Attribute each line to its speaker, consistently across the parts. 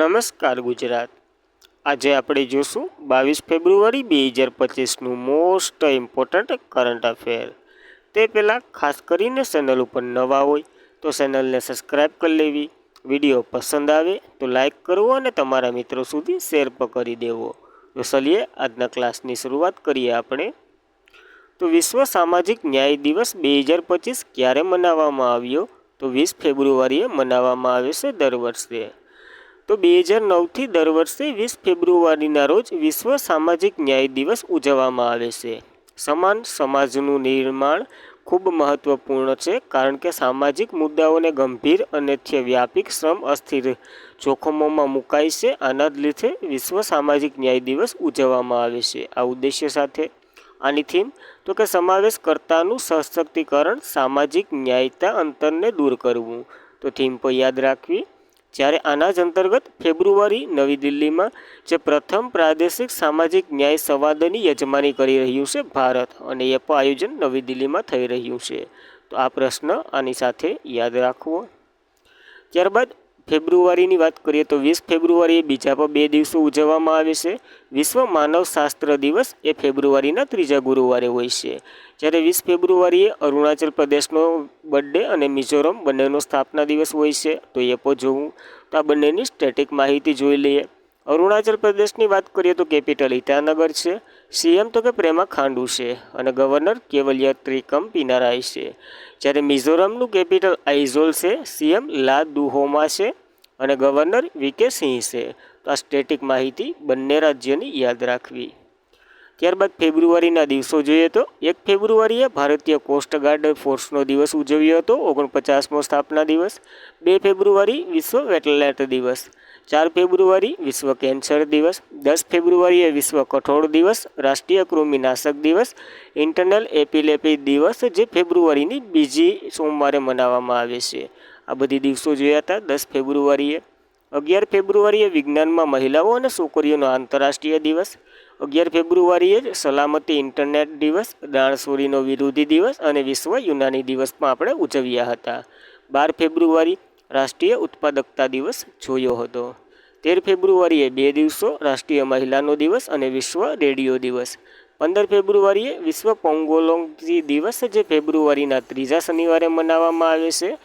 Speaker 1: નમસ્કાર ગુજરાત। આજે આપણે જોશું 22 ફેબ્રુઆરી 2025નું મોસ્ટ ઇમ્પોર્ટન્ટ કરંટ અફેર। તે પહેલાં ખાસ કરીને ચેનલ ઉપર નવા હોય તો ચેનલને સબસ્ક્રાઈબ કરી લેવી, વિડીયો પસંદ આવે તો લાઈક કરવો અને તમારા મિત્રો સુધી શેર પણ કરી દેવો। તો ચલીએ આજના ક્લાસની શરૂઆત કરીએ આપણે। તો વિશ્વ સામાજિક ન્યાય દિવસ 2025 ક્યારે મનાવવામાં આવ્યો? તો 20 ફેબ્રુઆરીએ મનાવવામાં આવે છે દર વર્ષે। તો 2009થી દર વર્ષે 20 ફેબ્રુઆરીના રોજ વિશ્વ સામાજિક ન્યાય દિવસ ઉજવવામાં આવે છે। સમાન સમાજનું નિર્માણ ખૂબ મહત્વપૂર્ણ છે, કારણ કે સામાજિક મુદ્દાઓને ગંભીર અને વ્યાપક શ્રમ અસ્થિર જોખમોમાં મુકાય છે। આના જ લીધે વિશ્વ સામાજિક ન્યાય દિવસ ઉજવવામાં આવે છે આ ઉદ્દેશ્ય સાથે। આની થીમ તો કે સમાવેશકર્તાનું સશક્તિકરણ, સામાજિક ન્યાયતા અંતરને દૂર કરવું। તો થીમ પર યાદ રાખવી। જ્યારે આના જ અંતર્ગત ફેબ્રુઆરી નવી દિલ્હીમાં જે પ્રથમ પ્રાદેશિક સામાજિક ન્યાય સંવાદની યજમાની કરી રહ્યું છે ભારત, અને એ પણ આયોજન નવી દિલ્હીમાં થઈ રહ્યું છે। તો આ પ્રશ્ન આની સાથે યાદ રાખવો। ત્યારબાદ ફેબ્રુઆરીની વાત કરીએ તો 20 ફેબ્રુઆરીએ બીજા પણ 2 દિવસો ઉજવવામાં આવે છે। વિશ્વ માનવશાસ્ત્ર દિવસ એ ફેબ્રુઆરીના ત્રીજા ગુરુવારે હોય છે, જ્યારે 20 ફેબ્રુઆરીએ અરુણાચલ પ્રદેશનો બર્થડે અને મિઝોરમ બંનેનો સ્થાપના દિવસ હોય છે। તો એ પણ જોવું। તો આ બંનેની સ્ટેટિક માહિતી જોઈ લઈએ। અરુણાચલ પ્રદેશની વાત કરીએ તો કેપિટલ ઈટાનગર છે, સીએમ તો કે પ્રેમા ખાંડુ છે અને ગવર્નર કેવલિયા ત્રિકમ પિનારાય છે। જ્યારે મિઝોરમનું કેપિટલ આઇઝોલ છે, સીએમ લા દુહોમા છે અને ગવર્નર વીકે સિંહ છે। તો આ સ્ટેટિક માહિતી બંને રાજ્યની યાદ રાખવી। ત્યારબાદ ફેબ્રુઆરીના દિવસો જોઈએ તો 1 ફેબ્રુઆરીએ ભારતીય કોસ્ટગાર્ડ ફોર્સનો દિવસ ઉજવ્યો હતો, 49મો સ્થાપના દિવસ। 2 ફેબ્રુઆરી વિશ્વ વેટલેન્ડ દિવસ। 4 ફેબ્રુઆરી વિશ્વ કેન્સર દિવસ। 10 ફેબ્રુઆરીએ વિશ્વ કઠોળ દિવસ, રાષ્ટ્રીય કૃમિનાશક દિવસ, ઇન્ટરનલ એપિલેપી દિવસ, જે ફેબ્રુઆરીની બીજી સોમવારે મનાવવામાં આવે છે। આ બધી દિવસો જોયા હતા 10 ફેબ્રુઆરીએ। 11 ફેબ્રુઆરીએ વિજ્ઞાનમાં મહિલાઓ અને છોકરીઓનો આંતરરાષ્ટ્રીય દિવસ। 11 ફેબ્રુઆરીએ સલામતી ઇન્ટરનેટ દિવસ, દાણચોરીનો વિરોધી દિવસ અને વિશ્વ યુનાની દિવસ પણ આપણે ઉજવ્યા હતા। 12 ફેબ્રુઆરી રાષ્ટ્રીય ઉત્પાદકતા દિવસ જોયો હતો। 13 ફેબ્રુઆરીએ 2 દિવસો, રાષ્ટ્રીય મહિલાનો દિવસ અને વિશ્વ રેડિયો દિવસ। 15 ફેબ્રુઆરીએ વિશ્વ પોંગોલોંગી દિવસ, જે ફેબ્રુઆરીના ત્રીજા શનિવારે મનાવવામાં આવે છે।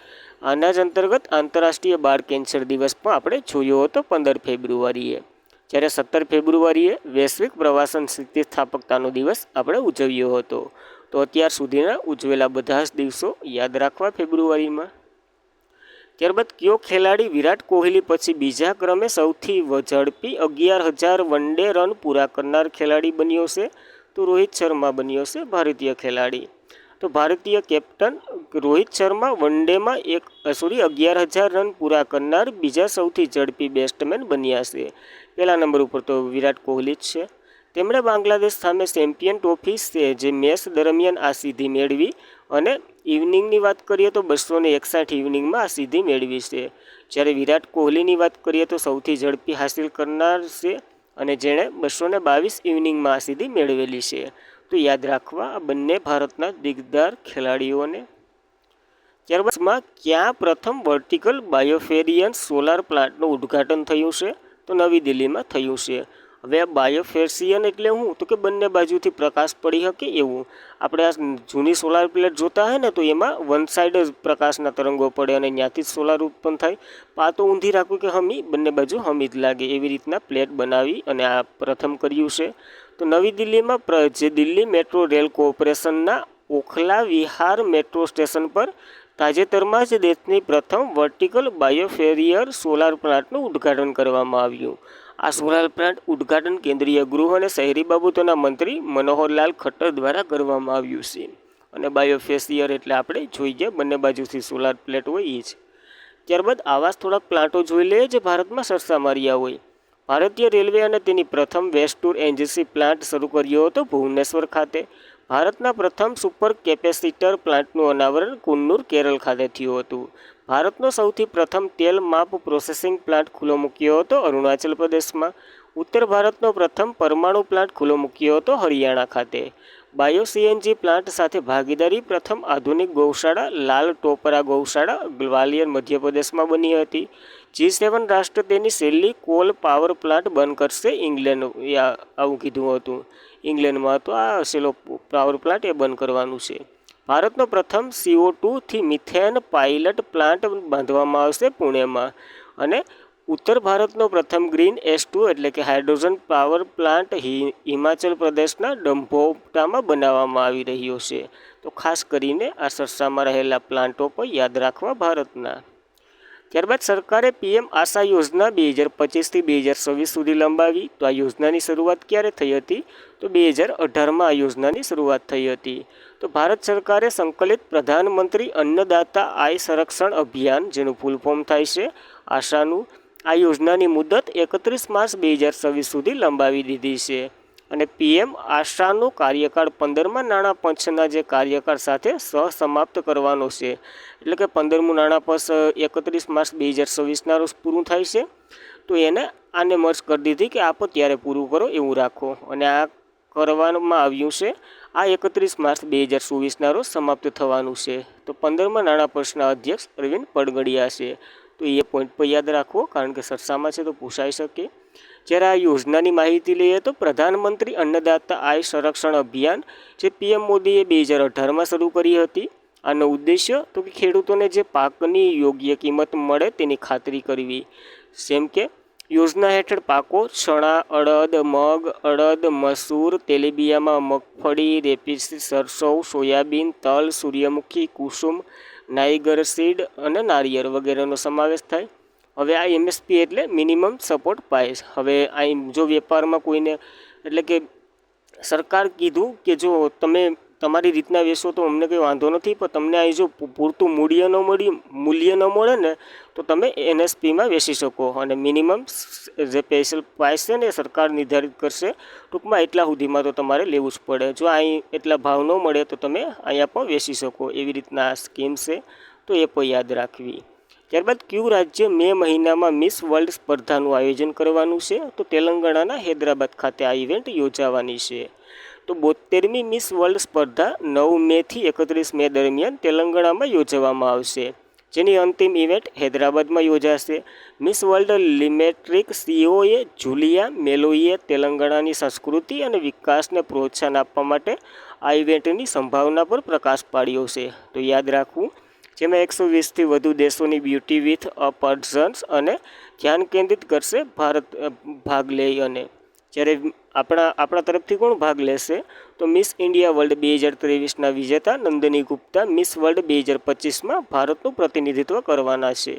Speaker 1: આના જ અંતર્ગત આંતરરાષ્ટ્રીય બાળ કેન્સર દિવસ પણ આપણે જોયો હતો 15 ફેબ્રુઆરીએ। જ્યારે 17 ફેબ્રુઆરીએ વૈશ્વિક પ્રવાસન સ્થિતિસ્થાપકતાનો દિવસ આપણે ઉજવ્યો હતો। તો અત્યાર સુધીના ઉજવેલા બધા જ દિવસો યાદ રાખવા ફેબ્રુઆરીમાં। ત્યારબાદ કયો ખેલાડી વિરાટ કોહલી પછી બીજા ક્રમે સૌથી ઝડપી 11,000 વન ડે રન પૂરા કરનાર ખેલાડી બન્યો છે? તો રોહિત શર્મા બન્યો છે ભારતીય ખેલાડી। તો ભારતીય કેપ્ટન રોહિત શર્મા વન ડેમાં 11,000 રન પૂરા કરનાર બીજા સૌથી ઝડપી બેટ્સમેન બન્યા છે। પહેલા નંબર ઉપર તો વિરાટ કોહલી જ છે। તેમણે બાંગ્લાદેશ સામે ચેમ્પિયન ટ્રોફી છે જે મેચ દરમિયાન આ સિદ્ધિ મેળવી, અને ઇવનિંગની વાત કરીએ તો 261 ઇવનિંગમાં આ સિદ્ધિ મેળવી છે। જ્યારે વિરાટ કોહલીની વાત કરીએ તો સૌથી ઝડપી હાસિલ કરનાર છે, અને જેણે 222 ઇવનિંગમાં આ સિદ્ધિ મેળવેલી છે। તો યાદ રાખવા આ બંને ભારતના દિગ્ગજ ખેલાડીઓને। ત્યારબાદ ક્યાં પ્રથમ વર્ટિકલ બાયોફેરિયન સોલાર પ્લાન્ટનું ઉદ્ઘાટન થયું છે? તો નવી દિલ્હીમાં થયું છે। હવે આ બાયોફેસિયન એટલે શું? તો કે બંને બાજુથી પ્રકાશ પડી શકે એવું। આપણે આ જૂની સોલાર પ્લેટ જોતા હોય ને, તો એમાં વન સાઈડ જ પ્રકાશના તરંગો પડે અને ત્યાંથી જ સોલાર ઉત્પન્ન થાય। આ તો ઊંધી રાખવું કે હમી બંને બાજુ હમી જ લાગે એવી રીતના પ્લેટ બનાવી અને આ પ્રથમ કર્યું છે। તો નવી દિલ્હીમાં જે દિલ્હી મેટ્રો રેલ કોર્પોરેશનના ઓખલા વિહાર મેટ્રો સ્ટેશન પર તાજેતરમાં જ દેશની પ્રથમ વર્ટિકલ બાયોફેરિયર સોલાર પ્લાન્ટનું ઉદ્ઘાટન કરવામાં આવ્યું। આ સોલાર પ્લાન્ટ ઉદ્ઘાટન કેન્દ્રીય ગૃહ અને શહેરી બાબતોના મંત્રી મનોહરલાલ ખટ્ટર દ્વારા કરવામાં આવ્યું છે। અને બાયોફેસિયર એટલે આપણે જોઈ ગયા બંને બાજુથી સોલાર પ્લેટ હોય એ જ। ત્યારબાદ આવા જ થોડાક પ્લાન્ટો જોઈ લઈએ જે ભારતમાં સરસા માર્યા હોય। ભારતીય રેલવે અને તેની પ્રથમ વેસ્ટ ટૂર એનજીસી પ્લાન્ટ શરૂ કર્યો હતો ભુવનેશ્વર ખાતે। ભારતના પ્રથમ સુપર કેપેસિટર પ્લાન્ટનું અનાવરણ કુન્નુર, કેરળ ખાતે થયું હતું। ભારતનો સૌથી પ્રથમ તેલ માપ પ્રોસેસિંગ પ્લાન્ટ ખુલ્લો મૂક્યો હતો અરુણાચલ પ્રદેશમાં। ઉત્તર ભારતનો પ્રથમ પરમાણુ પ્લાન્ટ ખુલ્લો મૂક્યો હતો હરિયાણા ખાતે। બાયો સીએનજી પ્લાન્ટ સાથે ભાગીદારી પ્રથમ આધુનિક ગૌશાળા લાલ ટોપરા ગૌશાળા ગ્વાલિયર મધ્યપ્રદેશમાં બની હતી। G7 રાષ્ટ્ર તેની છેલ્લી કોલ પાવર પ્લાન્ટ બંધ કરશે. ઇંગ્લેન્ડ આવું કીધું હતું. ઇંગ્લેન્ડમાં તો આ છેલ્લો પાવર પ્લાન્ટ એ બંધ કરવાનું છે. ભારતનો પ્રથમ CO2 મિથેન પાયલટ પ્લાન્ટ બાંધવામાં આવશે પુણેમાં. અને ઉત્તર ભારતનો પ્રથમ ગ્રીન S2 એટલે કે હાઇડ્રોજન પાવર પ્લાન્ટ હિમાચલ પ્રદેશના ડંભોટામાં બનાવવામાં આવી રહ્યો છે. તો ખાસ કરીને આ સરસામાં રહેલા પ્લાન્ટો પર યાદ રાખવા ભારતના. ત્યારબાદ સરકારે PM આશા યોજના 2025થી 2026 સુધી લંબાવી. તો આ યોજનાની શરૂઆત ક્યારે થઈ હતી? તો 2018માં આ યોજનાની શરૂઆત થઈ હતી. તો ભારત સરકારે સંકલિત પ્રધાનમંત્રી અન્નદાતા આય સંરક્ષણ અભિયાન, જેનું ફૂલ ફોર્મ થાય છે આશાનું, આ યોજનાની મુદત 31 માર્ચ 2026 સુધી લંબાવી દીધી છે. અને PM આશાનો કાર્યકાળ 15મા નાણાં પંચના જે કાર્યકાળ સાથે સહસમાપ્ત કરવાનો છે. એટલે કે 15મું નાણાં પંચ 31 માર્ચ 2026ના રોજ પૂરું થાય છે. તો આને મર્જ કરી દીધી કે આપ ત્યારે પૂરું કરો એવું રાખો. અને આ કરવામાં આવ્યું છે. આ 31 માર્ચ 2024ના રોજ સમાપ્ત થવાનું છે. તો 15મા નાણાં પંચના અધ્યક્ષ અરવિંદ પડગડિયા છે. તો એ પોઈન્ટ પર યાદ રાખવો, કારણ કે સરસામાં છે તો પૂછાઈ શકે. જ્યારે આ યોજનાની માહિતી લઈએ તો પ્રધાનમંત્રી અન્નદાતા આય સંરક્ષણ અભિયાન જે PM મોદીએ 2018માં શરૂ કરી હતી. આનો ઉદ્દેશ્ય તો કે ખેડૂતોને જે પાકની યોગ્ય કિંમત મળે તેની ખાતરી કરવી. જેમ કે યોજના હેઠળ પાકો ચણા, અડદ, મગ, અડદ, મસૂર, તેલીબિયામાં મગફળી, રેપીસી, સરસવ, સોયાબીન, તલ, સૂર્યમુખી, કુસુમ, નાઇગર સીડ અને નારિયેળ વગેરેનો સમાવેશ થાય. હવે આ MSP એટલે મિનિમમ સપોર્ટ પ્રાઇસ. હવે આ જો વેપારમાં કોઈને એટલે કે સરકાર કીધું કે જો તમે તમારી રીતના વેચો તો અમને કંઈ વાંધો નથી, પણ તમને અહીં જો પૂરતું મૂલ્ય ન મળે ને તો તમે NSPમાં વેચી શકો. અને મિનિમમ જે સ્પેશિયલ પ્રાઇસ છે ને એ સરકાર નિર્ધારિત કરશે. ટૂંકમાં એટલા સુધીમાં તો તમારે લેવું જ પડે. જો અહીં એટલા ભાવ ન મળે તો તમે અહીંયા પણ વેચી શકો. એવી રીતના આ સ્કીમ છે, તો એ પણ યાદ રાખવી. ત્યારબાદ કયું રાજ્ય મે મહિનામાં મિસ વર્લ્ડ સ્પર્ધાનું આયોજન કરવાનું છે? તો તેલંગાણાના હૈદરાબાદ ખાતે આ ઇવેન્ટ યોજાવાની છે. તો 72મી મિસ વર્લ્ડ સ્પર્ધા 9 મેથી 31 મે દરમિયાન તેલંગાણામાં યોજવામાં આવશે, જેની અંતિમ ઇવેન્ટ હૈદરાબાદમાં યોજાશે. મિસ વર્લ્ડ લિમેટ્રિક COએ જુલિયા મેલોઈએ તેલંગાણાની સંસ્કૃતિ અને વિકાસને પ્રોત્સાહન આપવા માટે આ ઇવેન્ટની સંભાવના પર પ્રકાશ પાડ્યો છે. તો યાદ રાખવું, જેમાં 120થી વધુ દેશોની બ્યુટી વિથ અ પર્સન્સ અને ધ્યાન કેન્દ્રિત કરશે ભારત ભાગ લે. અને જ્યારે આપણા તરફથી કોણ ભાગ લેશે? તો મિસ ઇન્ડિયા વર્લ્ડ 2023ના વિજેતા નંદની ગુપ્તા મિસ વર્લ્ડ 2025માં ભારતનું પ્રતિનિધિત્વ કરવાના છે.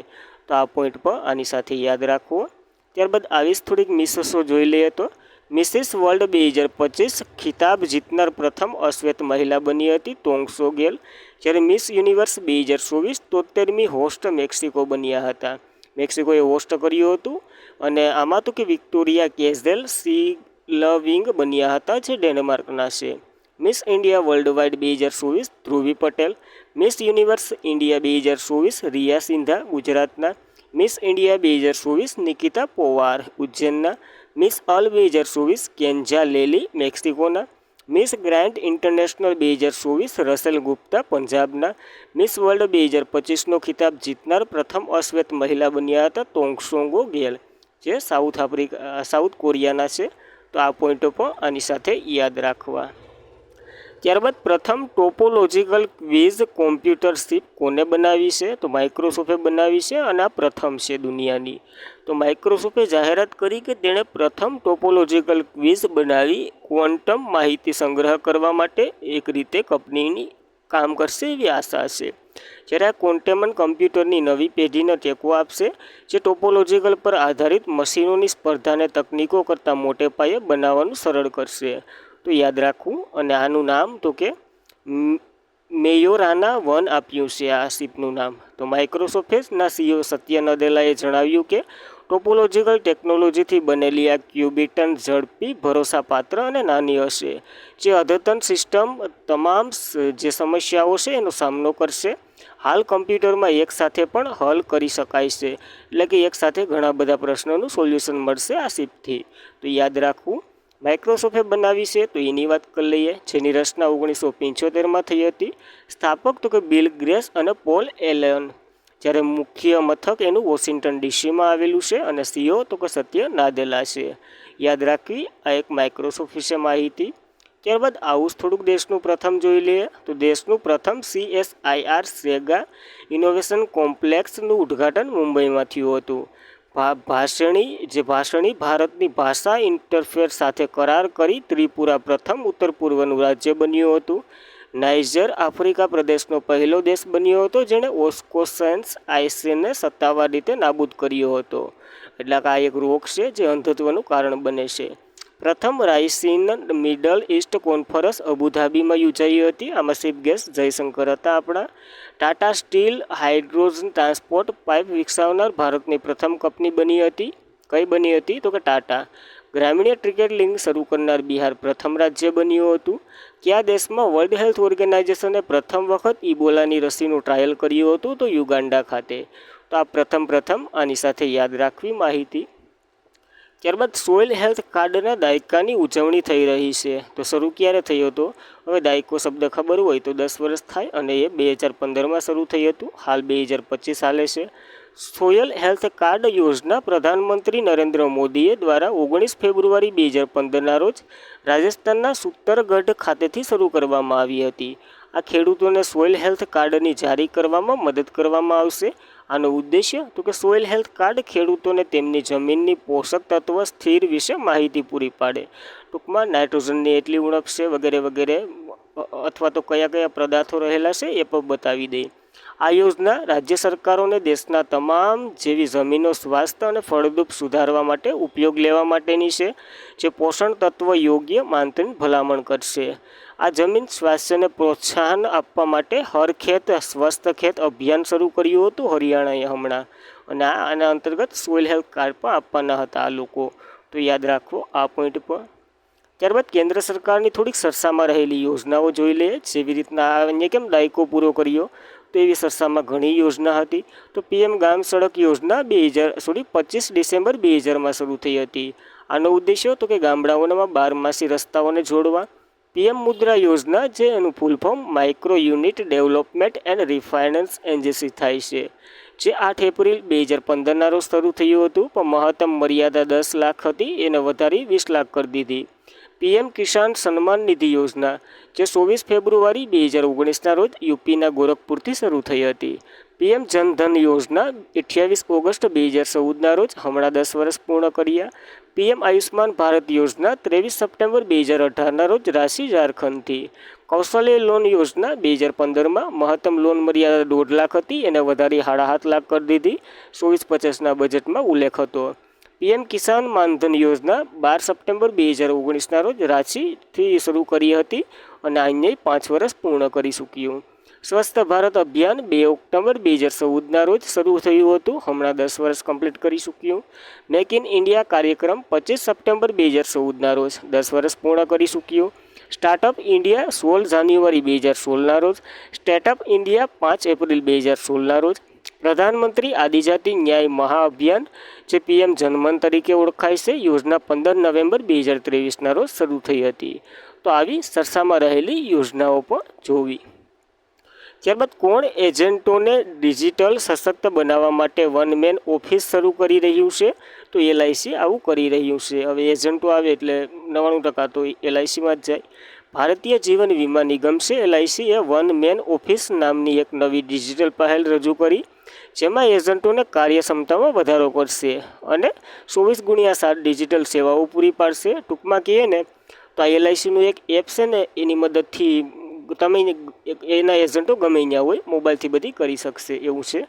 Speaker 1: તો આ પોઈન્ટ પર આની સાથે યાદ રાખવો. ત્યારબાદ આવીશ થોડીક મિસેસો જોઈ લઈએ. તો મિસિસ વર્લ્ડ 2025 ખિતાબ જીતનાર પ્રથમ અશ્વેત મહિલા બની હતી તોંગસો ગેલ. જ્યારે મિસ યુનિવર્સ 2024 73મી હોસ્ટ મેક્સિકો બન્યા હતા. મેક્સિકોએ હોસ્ટ કર્યું હતું. અને આમાં તો કે વિક્ટોરિયા કેઝેલ સિલવિંગ બન્યા હતા, જે ડેનમાર્કના છે. Miss India world wide 2024 Dhruvi Patel. Miss universe India 2024 Riya Sindha ગુજરાતના. મિસ ઇન્ડિયા 2024 નિકિતા પોવાર ઉજ્જૈનના. મિસ અલ 2024 કેન્જા લેલી મેક્સિકોના. Miss grand international 2024 Rachel Gupta પંજાબના. મિસ વર્લ્ડ 2025નો ખિતાબ જીતનાર પ્રથમ અશ્વેત મહિલા બન્યા હતા તોંગસોંગો ગેલ, જે સાઉથ કોરિયાના છે. તો આ પોઈન્ટો પણ આની સાથે યાદ રાખવા. ત્યારબાદ પ્રથમ ટોપોલોજીકલ ક્વિઝ કોમ્પ્યુટરશીપ કોને બનાવી છે? તો માઇક્રોસોફ્ટે બનાવી છે. અને આ પ્રથમ છે દુનિયાની. તો માઇક્રોસોફ્ટે જાહેરાત કરી કે તેણે પ્રથમ ટોપોલોજીકલ ક્વિઝ બનાવી ક્વોન્ટમ માહિતી સંગ્રહ કરવા માટે એક રીતે કંપનીની કામ કરશે એવી આશા છે. જ્યારે આ ક્વોન્ટમ કમ્પ્યુટરની નવી પેઢીને ટેકો આપશે, જે ટોપોલોજીકલ પર આધારિત મશીનોની સ્પર્ધાને તકનીકો કરતાં મોટે પાયે બનાવવાનું સરળ કરશે. તો યાદ રાખવું. અને આનું નામ તો કે મેયોરાના 1 આપ્યું છે આ શિપનું નામ. તો માઇક્રોસોફ્ટના CEO સત્ય નદેલાએ જણાવ્યું કે ટોપોલોજીકલ ટેકનોલોજીથી બનેલી આ ક્યુબિટન ઝડપી, ભરોસાપાત્ર અને નાની હશે, જે અદ્યતન સિસ્ટમ તમામ જે સમસ્યાઓ છે એનો સામનો કરશે. હાલ કમ્પ્યુટરમાં એકસાથે પણ હલ કરી શકાય છે, એટલે કે એકસાથે ઘણા બધા પ્રશ્નોનું સોલ્યુશન મળશે આ શિપથી. તો યાદ રાખવું. માઇક્રોસોફ્ટે બનાવી છે તો એની વાત કરી લઈએ, જેની રચના 1975માં થઈ હતી. સ્થાપક તો કે બિલ ગેટ્સ અને પોલ એલન. જ્યારે મુખ્ય મથક એનું વોશિંગ્ટન ડીસીમાં આવેલું છે અને સીઓ તો કે સત્ય નાદેલા છે. યાદ રાખવી આ એક માઇક્રોસોફ્ટ વિશે માહિતી. ત્યારબાદ આવું થોડુંક દેશનું પ્રથમ જોઈ લઈએ તો દેશનું પ્રથમ CSIR સેગા ઇનોવેશન કોમ્પ્લેક્સનું ઉદ્ઘાટન મુંબઈમાં થયું હતું. ભાષણી ભારતની ભાષા ઇન્ટરફેસ સાથે કરાર કરી ત્રિપુરા પ્રથમ ઉત્તર પૂર્વનું રાજ્ય બન્યું હતું. નાઇજર આફ્રિકા પ્રદેશનો પહેલો દેશ બન્યો હતો જેણે ઓસ્કોસેન્સ આઇસેને સત્તાવાર રીતે નાબૂદ કર્યો હતો. એટલે કે આ એક રોગ છે જે અંધત્વનું કારણ બને છે. પ્રથમ રાઇસીન મિડલ ઇસ્ટ કોન્ફરન્સ અબુધાબીમાં યોજાઈ હતી. આમાં ચીફ ગેસ્ટ જયશંકર હતા આપણા. Tata steel hydrogen transport pipe વિકસાવનાર ભારતની પ્રથમ કંપની બની હતી. કઈ બની હતી તો કે ટાટા. ગ્રામીણ ક્રિકેટ લીગ શરૂ કરનાર બિહાર પ્રથમ રાજ્ય બન્યું હતું. કયા દેશમાં વર્લ્ડ હેલ્થ ઓર્ગેનાઇઝેશને પ્રથમ વખત ઇબોલાની રસીનું ટ્રાયલ કર્યું હતું તો યુગાન્ડા ખાતે. તો આ પ્રથમ આની સાથે યાદ રાખવી માહિતી. ત્યારબાદ સોઇલ હેલ્થ કાર્ડના દાયકાની ઉજવણી થઈ રહી છે. તો શરૂ ક્યારે થયો હતો? હવે દાયકો શબ્દ ખબર હોય તો 10 વર્ષ થાય અને એ 2015માં શરૂ થયું હતું. હાલ 2025 હાલે છે. સોઇલ હેલ્થ કાર્ડ યોજના પ્રધાનમંત્રી નરેન્દ્ર મોદીએ દ્વારા 19 ફેબ્રુઆરી 2015ના રોજ રાજસ્થાનના સુત્તરગઢ ખાતેથી શરૂ કરવામાં આવી હતી. આ ખેડૂતોને સોઇલ હેલ્થ કાર્ડની જારી કરવામાં મદદ કરવામાં આવશે. આનો ઉદ્દેશ્ય તો કે સોઇલ હેલ્થ કાર્ડ ખેડૂતોને તેમની જમીનની પોષક તત્વ સ્થિર વિશે માહિતી પૂરી પાડે. ટૂંકમાં નાઇટ્રોજનની એટલી ઉણપ છે વગેરે વગેરે અથવા તો કયા કયા પદાર્થો રહેલા છે એ પણ બતાવી દે. આ યોજના રાજ્ય સરકારોને દેશના તમામ જેવી જમીનો સ્વાસ્થ્ય અને ફળદ્રુપ સુધારવા માટે ઉપયોગ લેવા માટેની છે, જે પોષણ તત્વ યોગ્ય માનતની ભલામણ કરશે. આ જમીન સ્વાસ્થ્યને પ્રોત્સાહન આપવા માટે હર ખેત સ્વસ્થ ખેત અભિયાન શરૂ કર્યું હતું હરિયાણાએ હમણાં, અને આના અંતર્ગત સોઇલ હેલ્થ કાર્ડ પણ આપવાના હતા આ લોકો. તો યાદ રાખવો આ પોઈન્ટ પર. ત્યારબાદ કેન્દ્ર સરકારની થોડીક સરસામાં રહેલી યોજનાઓ જોઈ લઈએ. જેવી રીતના અહીંયા કેમ દાયકો પૂરો કર્યો તો એવી સરસામાં ઘણી યોજના હતી. તો PM ગ્રામ સડક યોજના 25 ડિસેમ્બર 2000માં શરૂ થઈ હતી. આનો ઉદ્દેશ્ય તો કે ગામડાઓમાં 12માસી રસ્તાઓને જોડવા. PM મુદ્રા યોજના જે એનું full form micro unit development and refinance agency થાય છે, જે 8 એપ્રિલ 2015ના રોજ શરૂ થયું હતું, પણ મહત્તમ મર્યાદા 10 લાખ હતી, એને વધારી 20 લાખ કરી દીધી. PM કિસાન સન્માન નિધિ યોજના જે 24 ફેબ્રુઆરી 2019ના રોજ યુપીના ગોરખપુરથી શરૂ થઈ હતી. PM જનધન યોજના 28 ઓગસ્ટ 2014ના રોજ હમણાં 10 વર્ષ પૂર્ણ કર્યા. PM આયુષ્માન ભારત યોજના 23 સપ્ટેમ્બર 2018ના રોજ રાંચી ઝારખંડથી. કૌશલ્ય લોન યોજના 2015માં મહત્તમ લોન મર્યાદા 1.5 લાખ હતી, એને વધારી 7.5 લાખ કરી દીધી. 24-25ના બજેટમાં ઉલ્લેખ હતો. PM કિસાન માનધન યોજના 12 સપ્ટેમ્બર 2019ના રોજ રાંચીથી શરૂ કરી હતી અને અહીંયા 5 વર્ષ પૂર્ણ કરી ચૂક્યું. સ્વસ્થ ભારત અભિયાન 2 ઓક્ટોબર 2014ના રોજ શરૂ થયું હતું, હમણાં 10 વર્ષ કમ્પ્લીટ કરી ચૂક્યું. મેક ઇન ઇન્ડિયા કાર્યક્રમ 25 સપ્ટેમ્બર 2014ના રોજ 10 વર્ષ પૂર્ણ કરી ચૂક્યું. સ્ટાર્ટઅપ ઇન્ડિયા 16 જાન્યુઆરી 2016ના રોજ. સ્ટાર્ટઅપ ઇન્ડિયા 5 એપ્રિલ 2016ના રોજ. પ્રધાનમંત્રી આદિજાતિ ન્યાય મહાઅભિયાન જે PM જનમન તરીકે ઓળખાય છે, યોજના 15 નવેમ્બર 2023ના રોજ શરૂ થઈ હતી. તો આવી સરસામાં રહેલી યોજનાઓ પણ જોવી. ત્યારબાદ કોણ એજન્ટોને ડિજિટલ સશક્ત બનાવવા માટે વન મેન ઓફિસ શરૂ કરી રહ્યું છે? તો LIC આવું કરી રહ્યું છે. હવે એજન્ટો આવે એટલે 99% તો LICમાં જ જાય. ભારતીય જીવન વીમા નિગમ છે LIC એ વન મેન ઓફિસ નામની એક નવી ડિજિટલ પહેલ રજૂ કરી, જેમાં એજન્ટોને કાર્યક્ષમતામાં વધારો કરશે અને 24x7 ડિજિટલ સેવાઓ પૂરી પાડશે. ટૂંકમાં કહીએ ને તો આ LICનું એક એપ છે ને, એની મદદથી તમે એના એજન્ટો ગમે ત્યાં હોય મોબાઈલથી બધી કરી શકશે એવું છે.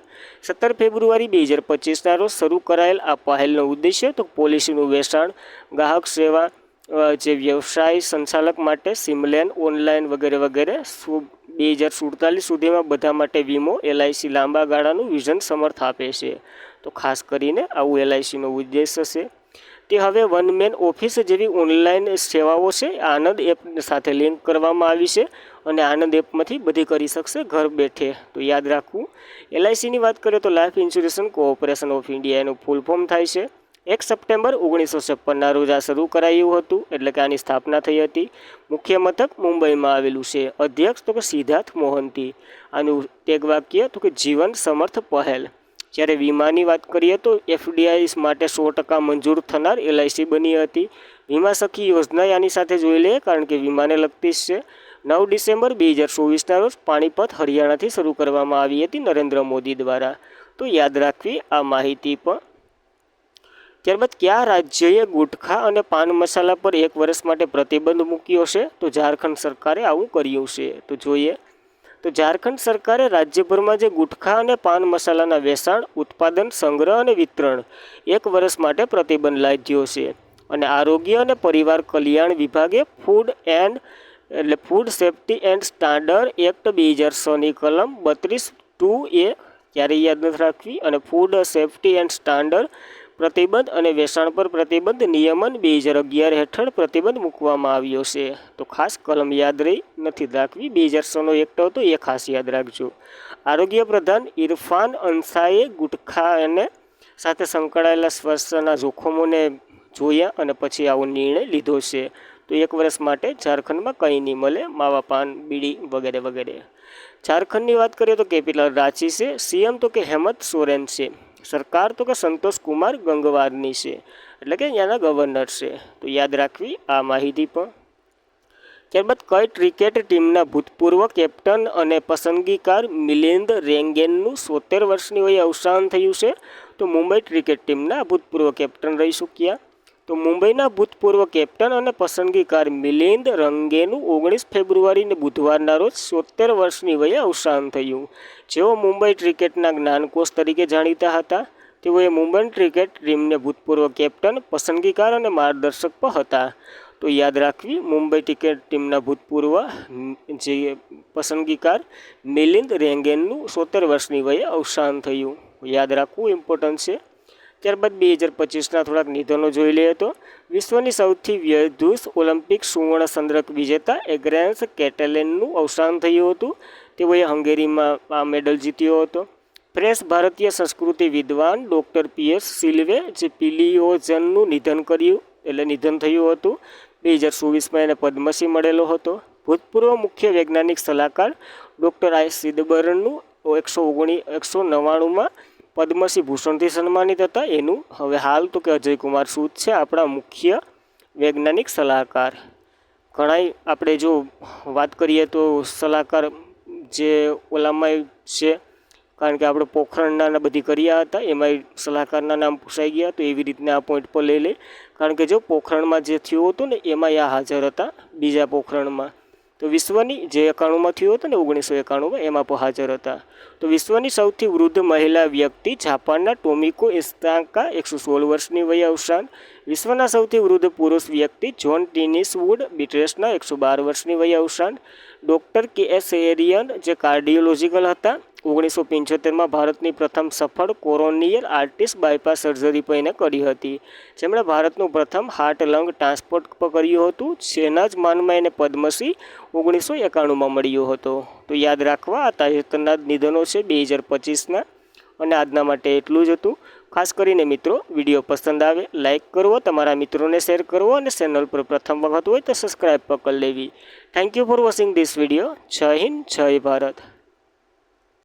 Speaker 1: 17 ફેબ્રુઆરી 2025ના રોજ શરૂ કરાયેલ આ પહેલનો ઉદ્દેશ્ય તો પોલિસીનું વેચાણ, ગ્રાહક સેવા, જે વ્યવસાય સંચાલક માટે સિમલેન ઓનલાઈન વગેરે વગેરે 2047 સુધીમાં બધા માટે વીમો LIC લાંબા ગાળાનું વિઝન સમર્થ આપે છે. તો ખાસ કરીને આવું LICનો ઉદ્દેશ્ય છે. તે હવે વન મેન ઓફિસ જેવી ઓનલાઈન સેવાઓ છે આનંદ એપ સાથે લિંક કરવામાં આવી છે અને આનંદ એપમાંથી બધી કરી શકશે ઘર બેઠે. તો યાદ રાખવું. LICની વાત કરીએ તો life insurance corporation of India એનું ફૂલ ફોર્મ થાય છે. 1 સપ્ટેમ્બર 1956ના રોજ આ શરૂ કરાયું હતું, એટલે કે આની સ્થાપના થઈ હતી. મુખ્ય મથક મુંબઈમાં આવેલું છે. અધ્યક્ષ તો કે સિદ્ધાર્થ મોહંતી. આનું ટેગ વાક્ય તો કે જીવન સમર્થ પહેલ. જ્યારે વીમાની વાત કરીએ તો એફડીઆઈ માટે 100% મંજૂર થનાર LIC બની હતી. વીમા સખી યોજના આની સાથે જોઈ લે, કારણ કે વીમાને લગતી જ છે. 9 ડિસેમ્બર 2024ના રોજ પાણીપત હરિયાણાથી શરૂ કરવામાં આવી હતી નરેન્દ્ર મોદી દ્વારા. તો યાદ રાખવી આ માહિતી પણ. ત્યારબાદ કયા રાજ્યએ ગુટખા અને પાન મસાલા પર 1 વર્ષ માટે પ્રતિબંધ મૂક્યો છે? તો ઝારખંડ સરકારે આવું કર્યું છે. તો જોઈએ તો ઝારખંડ સરકારે રાજ્યભરમાં જે ગુટખા અને પાન મસાલાના વેચાણ, ઉત્પાદન, સંગ્રહ અને વિતરણ 1 વર્ષ માટે પ્રતિબંધ લાદ્યો છે. અને આરોગ્ય અને પરિવાર કલ્યાણ વિભાગે food safety and standard act 2006ની કલમ 32(2)A ક્યારેય યાદ નથી રાખવી, અને ફૂડ સેફ્ટી એન્ડ સ્ટાન્ડર્ડ પ્રતિબંધ અને વેચાણ પર પ્રતિબંધ નિયમન 2011 હેઠળ પ્રતિબંધ મૂકવામાં આવ્યો છે. તો ખાસ કલમ યાદ રહી નથી રાખવી. 2006નો એક્ટ હતો એ ખાસ યાદ રાખજો. આરોગ્ય પ્રધાન ઇરફાન અંસાએ ગુટખા અને સાથે સંકળાયેલા સ્વાસ્થ્યના જોખમોને જોયા અને પછી આવો નિર્ણય લીધો છે. તો 1 વર્ષ માટે ઝારખંડમાં કંઈ નહીં મળે, માવા પાન, બીડી વગેરે વગેરે. ઝારખંડની વાત કરીએ તો કેપિટલ રાંચી છે. CM તો કે હેમંત સોરેન છે. સરકાર તો કે સંતોષ કુમાર ગંગવારની છે, એટલે કે અહીંયાના ગવર્નર છે. તો યાદ રાખવી આ માહિતી પણ. ત્યારબાદ કઈ ક્રિકેટ ટીમના ભૂતપૂર્વ કેપ્ટન અને પસંદગીકાર મિલિંદ રેંગેનનું 73 વર્ષની વયે અવસાન થયું છે? તો મુંબઈ ક્રિકેટ ટીમના ભૂતપૂર્વ કેપ્ટન રહી ચૂક્યા. તો મુંબઈના ભૂતપૂર્વ કેપ્ટન અને પસંદગીકાર મિલિંદ રંગેનું 19 ફેબ્રુઆરીને બુધવારના રોજ 73 વર્ષની વયે અવસાન થયું. જેઓ મુંબઈ ક્રિકેટના જ્ઞાનકોશ તરીકે જાણીતા હતા. તેઓએ મુંબઈ ક્રિકેટ ટીમને ભૂતપૂર્વ કેપ્ટન, પસંદગીકાર અને માર્ગદર્શક પણ હતા. તો યાદ રાખવી મુંબઈ ક્રિકેટ ટીમના ભૂતપૂર્વ જે પસંદગીકાર મિલિંદ રેંગેનનું 73 વર્ષની વયે અવસાન થયું. યાદ રાખવું ઇમ્પોર્ટન્ટ છે. ત્યારબાદ 2025ના થોડાક નિધનો જોઈ લઈએ તો વિશ્વની સૌથી વ્યધુષ ઓલિમ્પિક સુવર્ણ ચંદ્રક વિજેતા એગ્રેન્સ કેટલેનનું અવસાન થયું હતું. તેઓએ હંગેરીમાં આ મેડલ જીત્યો હતો. ફ્રેન્ચ ભારતીય સંસ્કૃતિ વિદ્વાન ડૉક્ટર PS સિલ્વે જે પિલિયોજનનું નિધન થયું હતું. 2024માં એને પદ્મશ્રી મળેલો હતો. ભૂતપૂર્વ મુખ્ય વૈજ્ઞાનિક સલાહકાર ડૉક્ટર I ચિદમ્બરમનું 199માં પદ્મશ્રી ભૂષણથી સન્માનિત હતા. એનું હવે હાલ તો કે અજય કુમાર સૂદ છે આપણા મુખ્ય વૈજ્ઞાનિક સલાહકાર. ઘણાય આપણે જો વાત કરીએ તો સલાહકાર જે ઓલામાં છે, કારણ કે આપણે પોખરણના બધી કર્યા હતા, એમાંય સલાહકારના નામ પૂછાઈ ગયા. તો એવી રીતના આ પોઈન્ટ પર લઈ લે, કારણ કે જો પોખરણમાં જે થયું હતું ને એમાં આ હાજર હતા. બીજા પોખરણમાં તો વિશ્વની જે 91માં થયું હતું ને 1991માં એમાં પણ હાજર હતા. તો વિશ્વની સૌથી વૃદ્ધ મહિલા વ્યક્તિ જાપાનના ટોમિકો ઇસ્તાકા 116 વર્ષની વયે અવસાન. વિશ્વના સૌથી વૃદ્ધ પુરુષ વ્યક્તિ જ્હોન ટીનિસ વુડ બિટ્રેસના 112 વર્ષની વયે અવસાન. ડૉક્ટર KS એરિયન જે કાર્ડિયોલોજિકલ હતા. 1975માં ભારતની પ્રથમ સફળ કોરોનિયલ આર્ટિસ્ટ બાયપાસ સર્જરી પણ એને કરી હતી, જેમણે ભારતનું પ્રથમ હાર્ટ લંગ ટ્રાન્સપ્લાન્ટ પણ કર્યું હતું. જેના જ માનમાં એને પદ્મશ્રી 1991માં મળ્યો હતો. તો યાદ રાખવા આ તાજેતરના નિધનો છે 2025ના. અને આજના માટે એટલું જ હતું. ખાસ કરીને મિત્રો વિડીયો પસંદ આવે લાઇક કરવો, તમારા મિત્રોને શેર કરવો, અને ચેનલ પર પ્રથમ વખત હોય તો સબસ્ક્રાઈબ પણ કરી લેવી. Thank you for watching this video. જય હિન્દ, જય ભારત.